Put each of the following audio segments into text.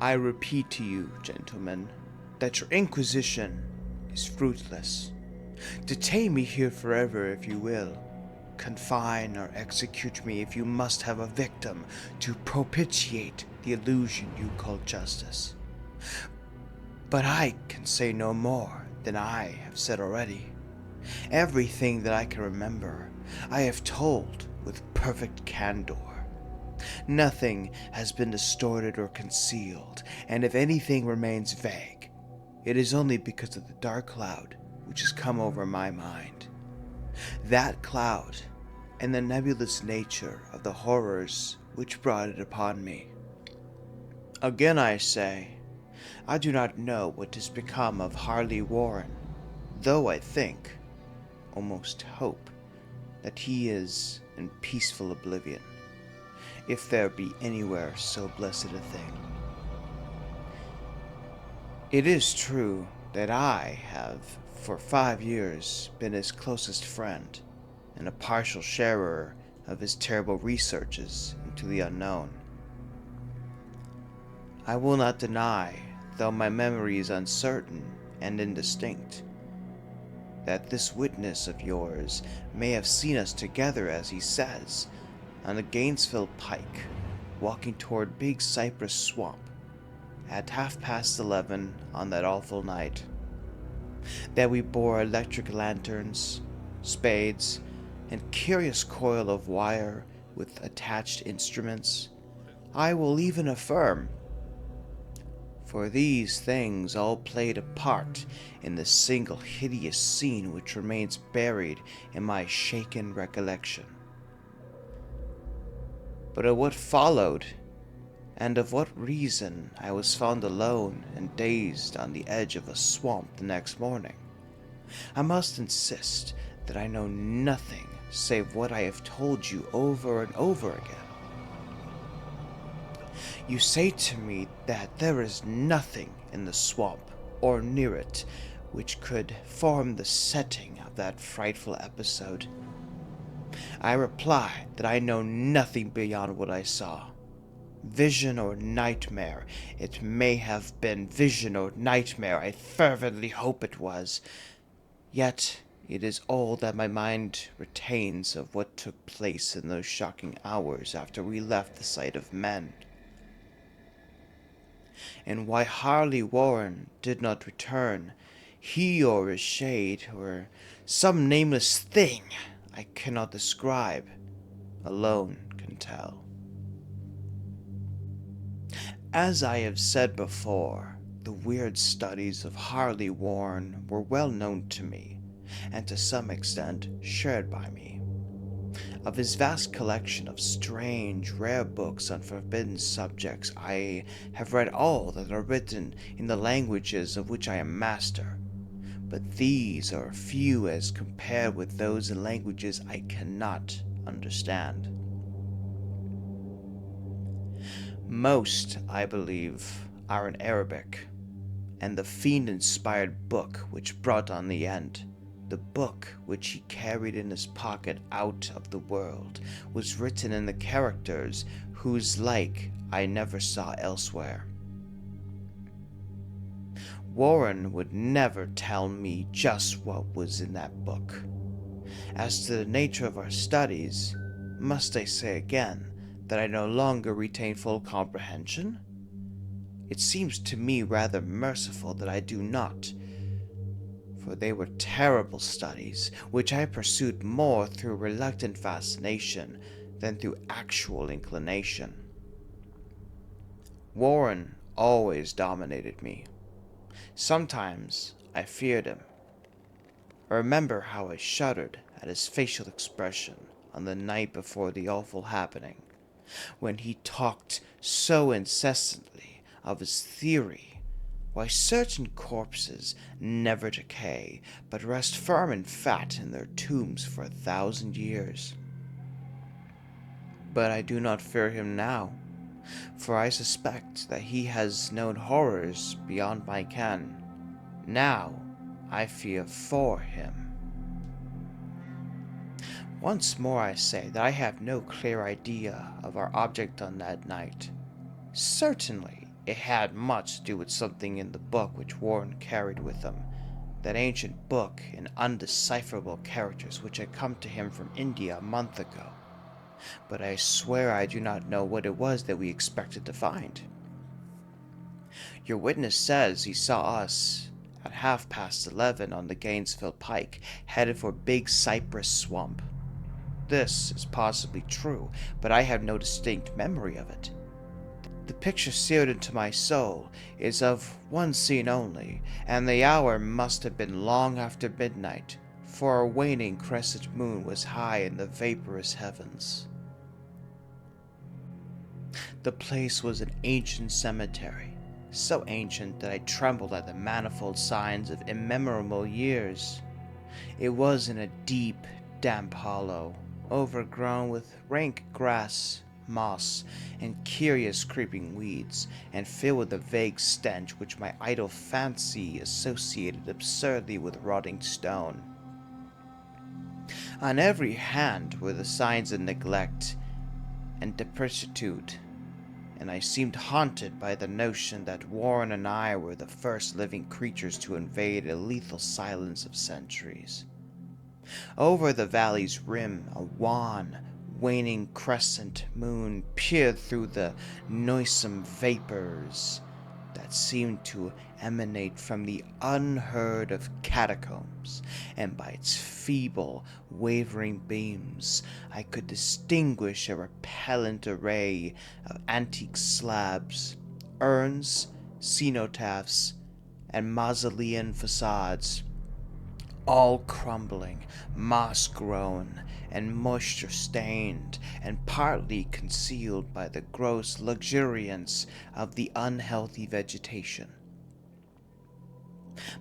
I repeat to you, gentlemen, that your inquisition is fruitless. Detain me here forever if you will. Confine or execute me if you must have a victim to propitiate the illusion you call justice. But I can say no more than I have said already. Everything that I can remember, I have told with perfect candor. Nothing has been distorted or concealed, and if anything remains vague, it is only because of the dark cloud which has come over my mind. That cloud, and the nebulous nature of the horrors which brought it upon me. Again I say, I do not know what has become of Harley Warren, though I think, almost hope, that he is in peaceful oblivion, if there be anywhere so blessed a thing. It is true that I have for 5 years been his closest friend, and a partial sharer of his terrible researches into the unknown. I will not deny, though my memory is uncertain and indistinct, that this witness of yours may have seen us together, as he says, on the Gainesville Pike, walking toward Big Cypress Swamp at 11:30 on that awful night. That we bore electric lanterns, spades, and curious coil of wire with attached instruments, I will even affirm, for these things all played a part in the single hideous scene which remains buried in my shaken recollection. But of what followed, and of what reason I was found alone and dazed on the edge of a swamp the next morning, I must insist that I know nothing save what I have told you over and over again. You say to me that there is nothing in the swamp or near it which could form the setting of that frightful episode. I reply that I know nothing beyond what I saw. Vision or nightmare, it may have been vision or nightmare, I fervently hope it was. Yet it is all that my mind retains of what took place in those shocking hours after we left the sight of men. And why Harley Warren did not return, he or his shade, or some nameless thing I cannot describe, alone can tell. As I have said before, the weird studies of Harley Warren were well known to me, and to some extent shared by me. Of his vast collection of strange, rare books on forbidden subjects, I have read all that are written in the languages of which I am master, but these are few as compared with those in languages I cannot understand. Most, I believe, are in Arabic, and the fiend-inspired book which brought on the end, the book which he carried in his pocket out of the world, was written in the characters whose like I never saw elsewhere. Warren would never tell me just what was in that book. As to the nature of our studies, must I say again that I no longer retain full comprehension? It seems to me rather merciful that I do not, for they were terrible studies, which I pursued more through reluctant fascination than through actual inclination. Warren always dominated me. Sometimes I feared him. I remember how I shuddered at his facial expression on the night before the awful happening, when he talked so incessantly of his theory why certain corpses never decay, but rest firm and fat in their tombs for 1,000 years. But I do not fear him now, for I suspect that he has known horrors beyond my ken. Now I fear for him. Once more I say that I have no clear idea of our object on that night. Certainly, It had much to do with something in the book which Warren carried with him. That ancient book in undecipherable characters which had come to him from India a month ago. But I swear I do not know what it was that we expected to find. Your witness says he saw us at 11:30 on the Gainesville Pike, headed for Big Cypress Swamp. This is possibly true, but I have no distinct memory of it. The picture seared into my soul is of one scene only, and the hour must have been long after midnight, for a waning crescent moon was high in the vaporous heavens. The place was an ancient cemetery, so ancient that I trembled at the manifold signs of immemorial years. It was in a deep, damp hollow, overgrown with rank grass, moss, and curious creeping weeds, and filled with a vague stench which my idle fancy associated absurdly with rotting stone. On every hand were the signs of neglect and decrepitude, and I seemed haunted by the notion that Warren and I were the first living creatures to invade a lethal silence of centuries. Over the valley's rim, a wan, waning crescent moon peered through the noisome vapors that seemed to emanate from the unheard of catacombs, and by its feeble, wavering beams I could distinguish a repellent array of antique slabs, urns, cenotaphs, and mausolean facades, all crumbling, moss-grown, and moisture-stained, and partly concealed by the gross luxuriance of the unhealthy vegetation.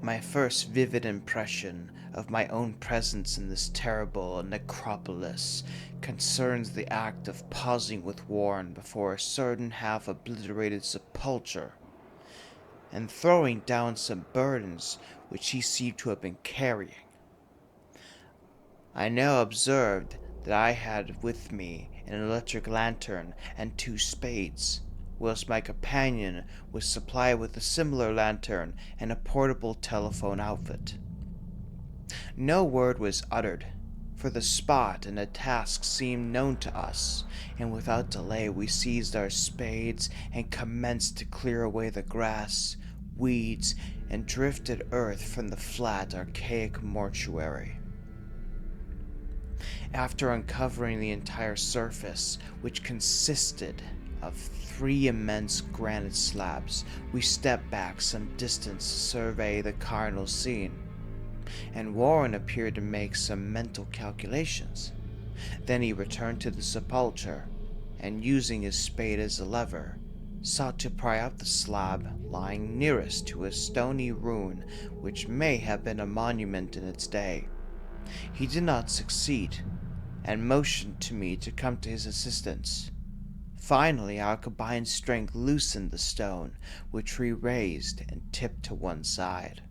My first vivid impression of my own presence in this terrible necropolis concerns the act of pausing with Warren before a certain half-obliterated sepulchre, and throwing down some burdens which he seemed to have been carrying. I now observed that I had with me an electric lantern and 2 spades, whilst my companion was supplied with a similar lantern and a portable telephone outfit. No word was uttered, for the spot and the task seemed known to us, and without delay we seized our spades and commenced to clear away the grass, weeds, and drifted earth from the flat, archaic mortuary. After uncovering the entire surface, which consisted of 3 immense granite slabs, we stepped back some distance to survey the carnal scene, and Warren appeared to make some mental calculations. Then he returned to the sepulchre, and using his spade as a lever, sought to pry out the slab lying nearest to a stony ruin which may have been a monument in its day. He did not succeed, and motioned to me to come to his assistance. Finally, our combined strength loosened the stone, which we raised and tipped to one side.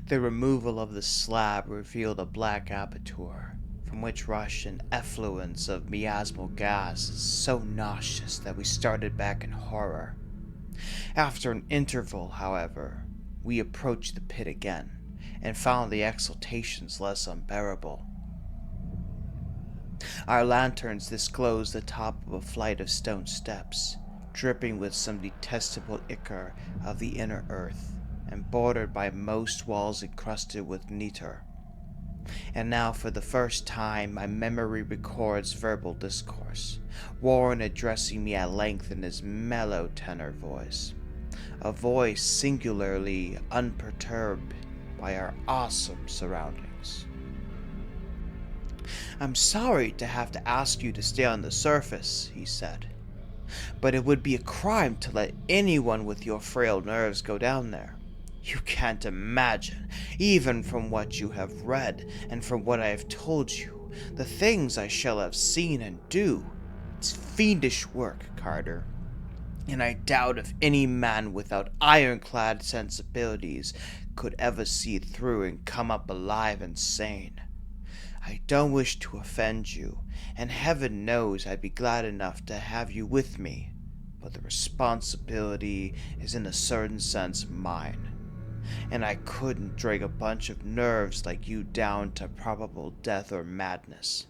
The removal of the slab revealed a black aperture, from which rushed an effluence of miasmal gases so nauseous that we started back in horror. After an interval, however, we approached the pit again, and found the exhalations less unbearable. Our lanterns disclosed the top of a flight of stone steps, dripping with some detestable ichor of the inner earth, and bordered by most walls encrusted with nitre. And now for the first time my memory records verbal discourse, Warren addressing me at length in his mellow tenor voice, a voice singularly unperturbed by our awesome surroundings. "I'm sorry to have to ask you to stay on the surface," he said, "but it would be a crime to let anyone with your frail nerves go down there. You can't imagine, even from what you have read and from what I have told you, the things I shall have seen and do. It's fiendish work, Carter, and I doubt if any man without ironclad sensibilities could ever see it through and come up alive and sane. I don't wish to offend you, and heaven knows I'd be glad enough to have you with me, but the responsibility is in a certain sense mine. And I couldn't drag a bunch of nerves like you down to probable death or madness.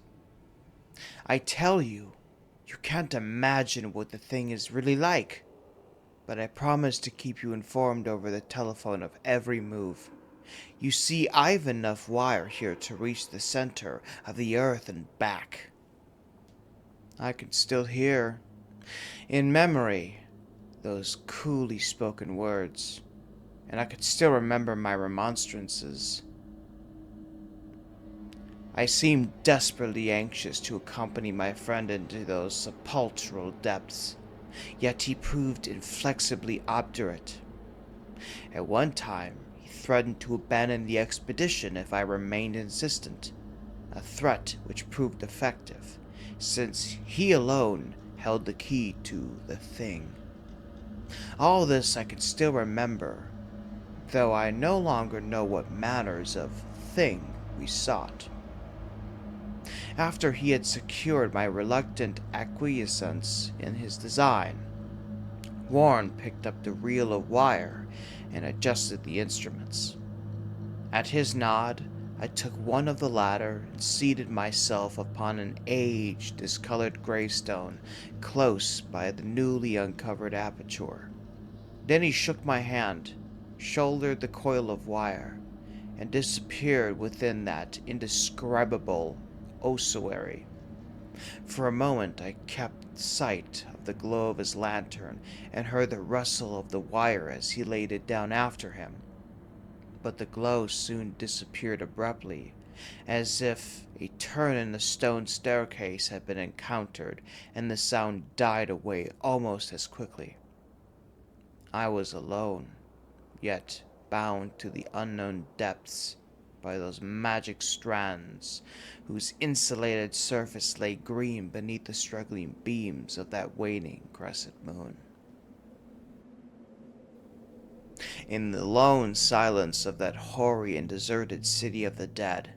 I tell you, you can't imagine what the thing is really like. But I promise to keep you informed over the telephone of every move. You see, I've enough wire here to reach the center of the earth and back. I can still hear, in memory, those coolly spoken words, and I could still remember my remonstrances. I seemed desperately anxious to accompany my friend into those sepulchral depths, yet he proved inflexibly obdurate. At one time, he threatened to abandon the expedition if I remained insistent, a threat which proved effective, since he alone held the key to the thing. All this I can still remember, though I no longer know what manners of thing we sought. After he had secured my reluctant acquiescence in his design, Warren picked up the reel of wire and adjusted the instruments. At his nod, I took one of the latter and seated myself upon an aged, discolored gravestone close by the newly uncovered aperture. Then he shook my hand, shouldered the coil of wire, and disappeared within that indescribable ossuary. For a moment I kept sight of the glow of his lantern and heard the rustle of the wire as he laid it down after him. But the glow soon disappeared abruptly, as if a turn in the stone staircase had been encountered, and the sound died away almost as quickly. I was alone, yet bound to the unknown depths by those magic strands whose insulated surface lay green beneath the struggling beams of that waning crescent moon. In the lone silence of that hoary and deserted city of the dead,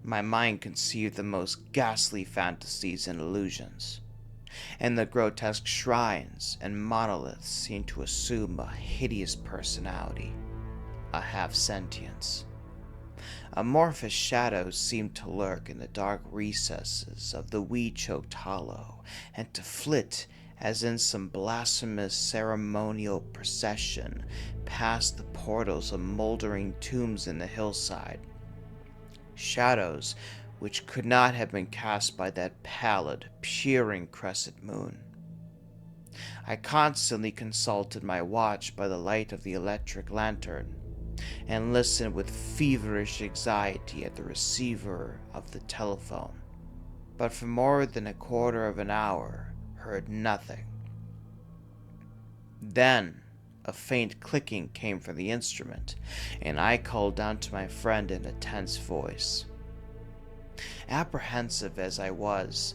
my mind conceived the most ghastly fantasies and illusions, and the grotesque shrines and monoliths seemed to assume a hideous personality, a half-sentience. Amorphous shadows seemed to lurk in the dark recesses of the weed-choked hollow, and to flit as in some blasphemous ceremonial procession past the portals of moldering tombs in the hillside. Shadows which could not have been cast by that pallid, peering crescent moon. I constantly consulted my watch by the light of the electric lantern, and listened with feverish anxiety at the receiver of the telephone, but for more than a quarter of an hour heard nothing. Then a faint clicking came from the instrument, and I called down to my friend in a tense voice. Apprehensive as I was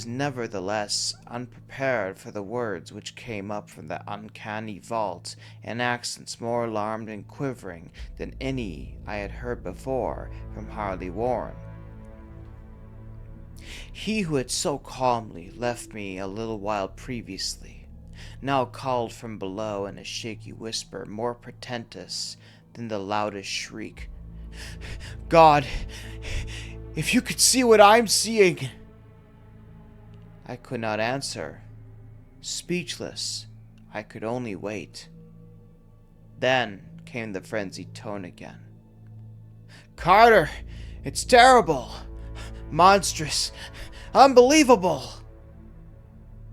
nevertheless unprepared for the words which came up from that uncanny vault in accents more alarmed and quivering than any I had heard before from Harley Warren. He who had so calmly left me a little while previously now called from below in a shaky whisper more portentous than the loudest shriek, "God, if you could see what I'm seeing!" I could not answer. Speechless, I could only wait. Then came the frenzied tone again. "Carter, it's terrible! Monstrous! Unbelievable!"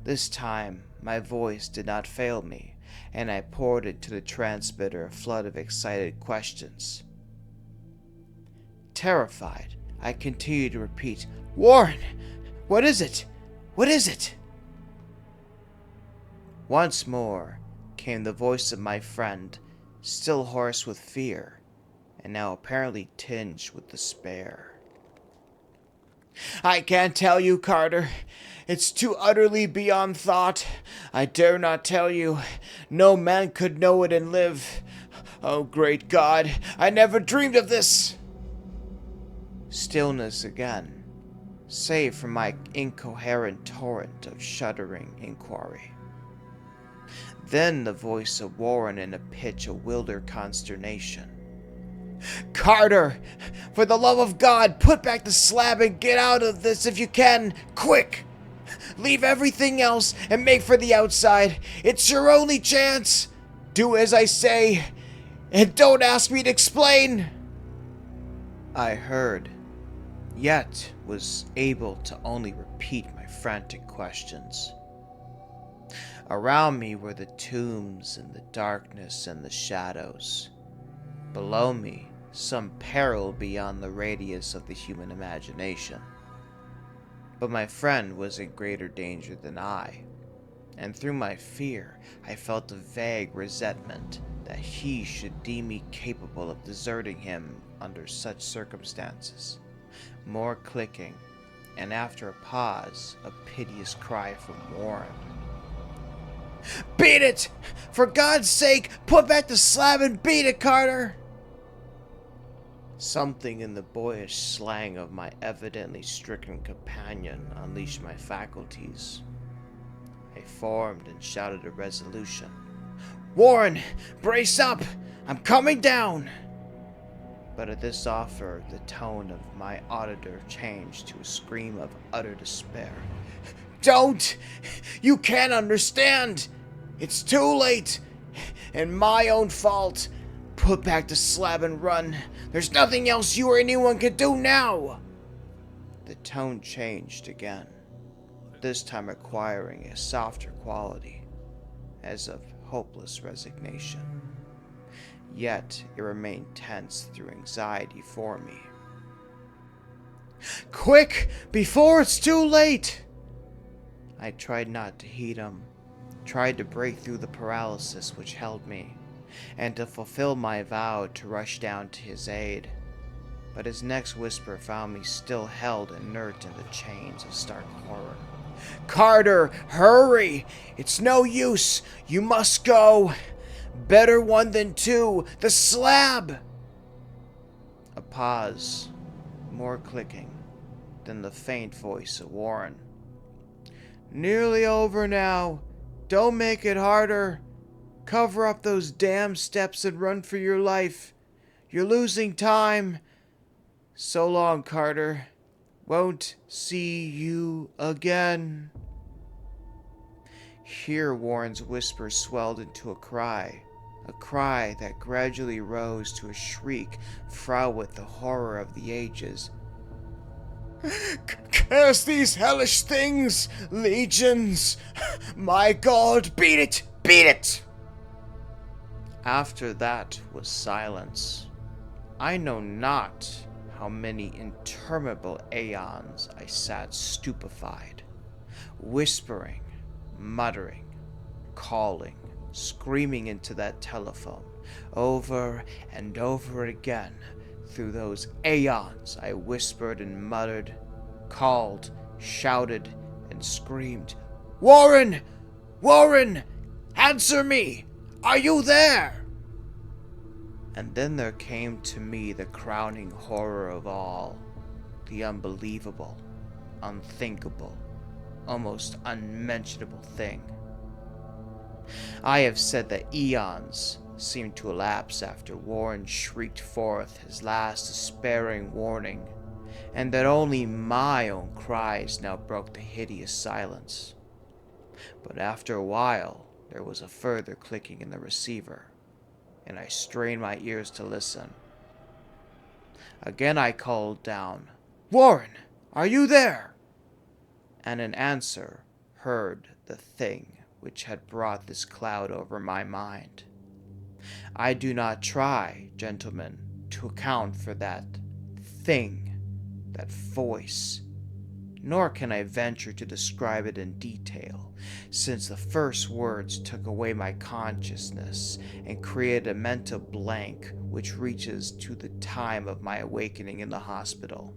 This time, my voice did not fail me, and I poured into the transmitter a flood of excited questions. Terrified, I continued to repeat, "Warren, what is it? What is it?" Once more came the voice of my friend, still hoarse with fear, and now apparently tinged with despair. "I can't tell you, Carter. It's too utterly beyond thought. I dare not tell you. No man could know it and live. Oh, great God, I never dreamed of this!" Stillness again, save for my incoherent torrent of shuddering inquiry. Then the voice of Warren in a pitch of wilder consternation. "Carter! For the love of God, put back the slab and get out of this if you can! Quick! Leave everything else and make for the outside. It's your only chance! Do as I say, and don't ask me to explain!" I heard, yet was able to only repeat my frantic questions. Around me were the tombs and the darkness and the shadows. Below me, some peril beyond the radius of the human imagination. But my friend was in greater danger than I, and through my fear, I felt a vague resentment that he should deem me capable of deserting him under such circumstances. More clicking, and after a pause, a piteous cry from Warren. "Beat it! For God's sake, put back the slab and beat it, Carter!" Something in the boyish slang of my evidently stricken companion unleashed my faculties. I formed and shouted a resolution. "Warren, brace up! I'm coming down!" But at this offer, the tone of my auditor changed to a scream of utter despair. "Don't! You can't understand! It's too late! And my own fault! Put back the slab and run! There's nothing else you or anyone can do now!" The tone changed again, this time acquiring a softer quality, as of hopeless resignation. Yet it remained tense through anxiety for me. "Quick, before it's too late!" I tried not to heed him, tried to break through the paralysis which held me, and to fulfill my vow to rush down to his aid. But his next whisper found me still held inert in the chains of stark horror. "Carter, hurry! It's no use! You must go! Better one than two! The slab!" A pause, more clicking, then the faint voice of Warren. "Nearly over now. Don't make it harder. Cover up those damn steps and run for your life. You're losing time. So long, Carter. Won't see you again." Here Warren's whisper swelled into a cry that gradually rose to a shriek fraught with the horror of the ages. "Curse these hellish things, legions! My God, beat it! Beat it!" After that was silence. I know not how many interminable aeons I sat stupefied, whispering, muttering, calling, screaming into that telephone, over and over again. Through those aeons I whispered and muttered, called, shouted, and screamed, "Warren! Warren! Answer me! Are you there?" And then there came to me the crowning horror of all, the unbelievable, unthinkable, almost unmentionable thing. I have said that eons seemed to elapse after Warren shrieked forth his last despairing warning, and that only my own cries now broke the hideous silence. But after a while, there was a further clicking in the receiver, and I strained my ears to listen. Again I called down, "Warren, are you there?" And in answer heard the thing which had brought this cloud over my mind. I do not try, gentlemen, to account for that thing, that voice, nor can I venture to describe it in detail, since the first words took away my consciousness and created a mental blank which reaches to the time of my awakening in the hospital.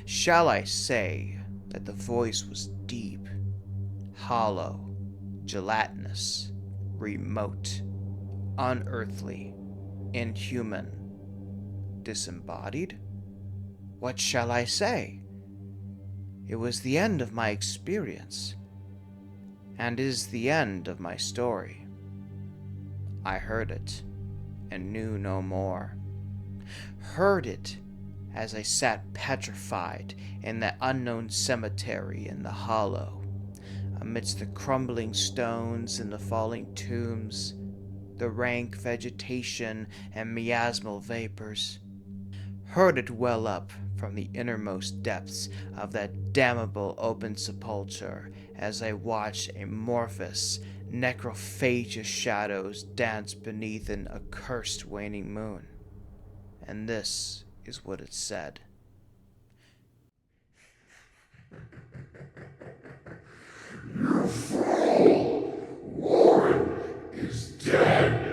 Shall I say that the voice was deep, hollow, gelatinous, remote, unearthly, inhuman, disembodied? What shall I say? It was the end of my experience. and is the end of my story. I heard it, and knew no more. Heard it as I sat petrified in that unknown cemetery in the hollow, amidst the crumbling stones and the falling tombs, the rank vegetation and miasmal vapors. Heard it well up from the innermost depths of that damnable open sepulchre as I watched amorphous, necrophagous shadows dance beneath an accursed waning moon. And this is what it said. You fool! Warren is dead!